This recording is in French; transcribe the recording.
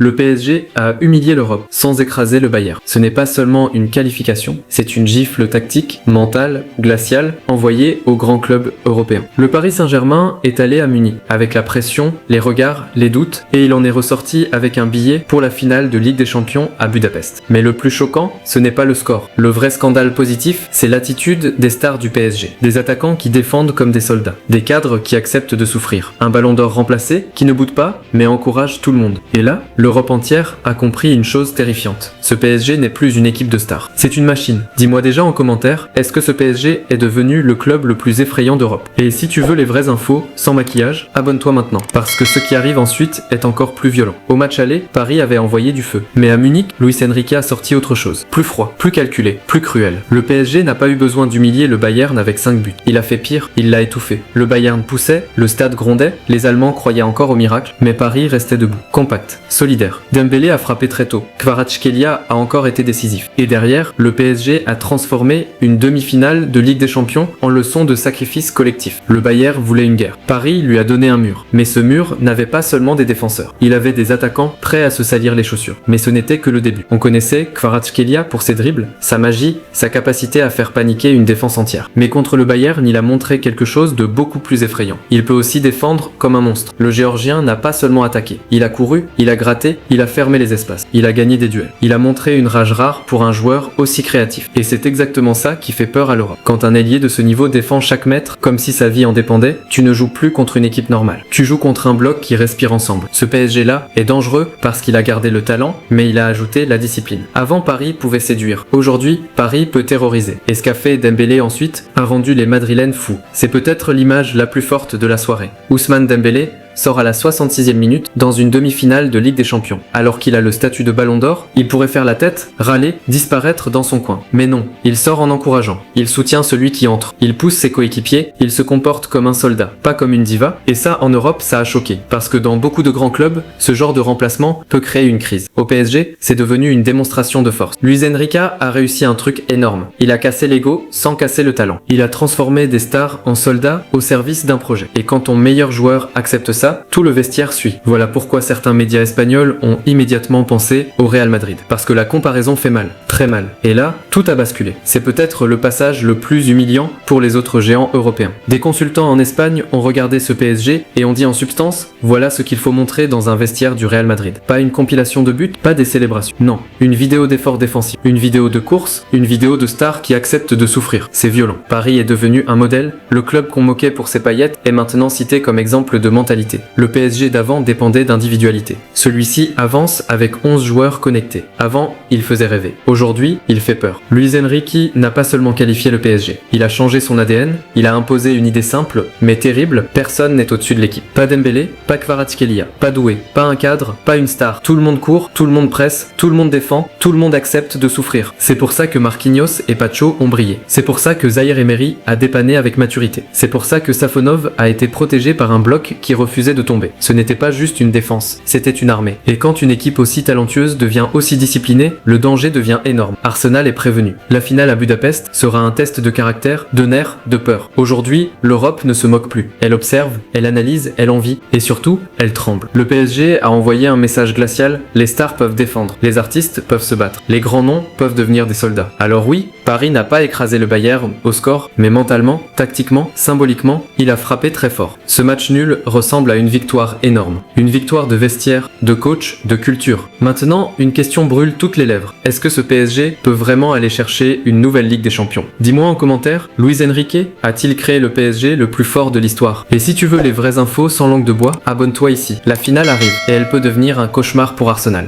le PSG a humilié l'Europe sans écraser le Bayern. Ce n'est pas seulement une qualification, c'est une gifle tactique, mentale, glaciale, envoyée aux grands clubs européens. Le Paris Saint-Germain est allé à Munich, avec la pression, les regards, les doutes, et il en est ressorti avec un billet pour la finale de Ligue des Champions à Budapest. Mais le plus choquant, ce n'est pas le score. Le vrai scandale positif, c'est l'attitude des stars du PSG. Des attaquants qui défendent comme des soldats. Des cadres qui acceptent de souffrir. Un ballon d'or remplacé, qui ne boude pas, mais encourage tout le monde. Et là, l'Europe entière a compris une chose terrifiante. Ce PSG n'est plus une équipe de stars. C'est une machine. Dis-moi déjà en commentaire, est-ce que ce PSG est devenu le club le plus effrayant d'Europe? Et si tu veux les vraies infos, sans maquillage, abonne-toi maintenant. Parce que ce qui arrive ensuite est encore plus violent. Au match aller, Paris avait envoyé du feu. Mais à Munich, Luis Enrique a sorti autre chose. Plus froid, plus calculé, plus cruel. Le PSG n'a pas eu besoin d'humilier le Bayern avec 5 buts. Il a fait pire, il l'a étouffé. Le Bayern poussait, le stade grondait, les Allemands croyaient encore au miracle, mais Paris restait debout. Compact, solidaire. Dembélé a frappé très tôt. Kvaratskhelia a encore été décisif. Et derrière, le PSG a transformé une demi-finale de Ligue des Champions en leçon de sacrifice collectif. Le Bayern voulait une guerre. Paris lui a donné un mur. Mais ce mur n'avait pas seulement des défenseurs. Il avait des attaquants prêts à se salir les chaussures. Mais ce n'était que le début. On connaissait Kvaratskhelia pour ses dribbles, sa magie, sa capacité à faire paniquer une défense entière. Mais contre le Bayern, il a montré quelque chose de beaucoup plus effrayant. Il peut aussi défendre comme un monstre. Le Géorgien n'a pas seulement attaqué. Il a couru, il a gratté, il a fermé les espaces. Il a gagné des duels. Il a montré une rage rare pour un joueur aussi créatif. Et c'est exactement ça qui fait peur à l'Europe. Quand un ailier de ce niveau défend chaque mètre comme si sa vie en dépendait, tu ne joues plus contre une équipe normale. Tu joues contre un bloc qui respire ensemble. Ce PSG-là est dangereux parce qu'il a gardé le talent, mais il a ajouté la discipline. Avant, Paris pouvait séduire. Aujourd'hui, Paris peut terroriser. Et ce qu'a fait Dembélé ensuite a rendu les Madrilènes fous. C'est peut-être l'image la plus forte de la soirée. Ousmane Dembélé sort à la 66e minute dans une demi-finale de Ligue des Champions. Alors qu'il a le statut de ballon d'or, il pourrait faire la tête, râler, disparaître dans son coin. Mais non, il sort en encourageant. Il soutient celui qui entre. Il pousse ses coéquipiers, il se comporte comme un soldat, pas comme une diva. Et ça, en Europe, ça a choqué. Parce que dans beaucoup de grands clubs, ce genre de remplacement peut créer une crise. Au PSG, c'est devenu une démonstration de force. Luis Enrique a réussi un truc énorme. Il a cassé l'ego sans casser le talent. Il a transformé des stars en soldats au service d'un projet. Et quand ton meilleur joueur accepte ça, tout le vestiaire suit. Voilà pourquoi certains médias espagnols ont immédiatement pensé au Real Madrid. Parce que la comparaison fait mal, très mal. Et là, tout a basculé. C'est peut-être le passage le plus humiliant pour les autres géants européens. Des consultants en Espagne ont regardé ce PSG et ont dit en substance, voilà ce qu'il faut montrer dans un vestiaire du Real Madrid. Pas une compilation de buts, pas des célébrations. Non, une vidéo d'effort défensif, une vidéo de course, une vidéo de stars qui acceptent de souffrir. C'est violent. Paris est devenu un modèle. Le club qu'on moquait pour ses paillettes est maintenant cité comme exemple de mentalité. Le PSG d'avant dépendait d'individualité. Celui-ci avance avec 11 joueurs connectés. Avant, il faisait rêver. Aujourd'hui, il fait peur. Luis Enrique n'a pas seulement qualifié le PSG. Il a changé son ADN, il a imposé une idée simple, mais terrible, personne n'est au-dessus de l'équipe. Pas Dembélé, pas Kvaratskhelia, pas Doué, pas un cadre, pas une star. Tout le monde court, tout le monde presse, tout le monde défend, tout le monde accepte de souffrir. C'est pour ça que Marquinhos et Pacho ont brillé. C'est pour ça que Zahir Emery a dépanné avec maturité. C'est pour ça que Safonov a été protégé par un bloc qui refusait de tomber. Ce n'était pas juste une défense, c'était une armée. Et quand une équipe aussi talentueuse devient aussi disciplinée, le danger devient énorme. Arsenal est prévenu. La finale à Budapest sera un test de caractère, de nerfs, de peur. Aujourd'hui, l'Europe ne se moque plus. Elle observe, elle analyse, elle envie, et surtout, elle tremble. Le PSG a envoyé un message glacial, les stars peuvent défendre, les artistes peuvent se battre, les grands noms peuvent devenir des soldats. Alors oui, Paris n'a pas écrasé le Bayern au score, mais mentalement, tactiquement, symboliquement, il a frappé très fort. Ce match nul ressemble à une victoire énorme. Une victoire de vestiaire, de coach, de culture. Maintenant, une question brûle toutes les lèvres. Est-ce que ce PSG peut vraiment aller chercher une nouvelle Ligue des Champions? Dis-moi en commentaire, Luis Enrique a-t-il créé le PSG le plus fort de l'histoire? Et si tu veux les vraies infos sans langue de bois, abonne-toi ici. La finale arrive et elle peut devenir un cauchemar pour Arsenal.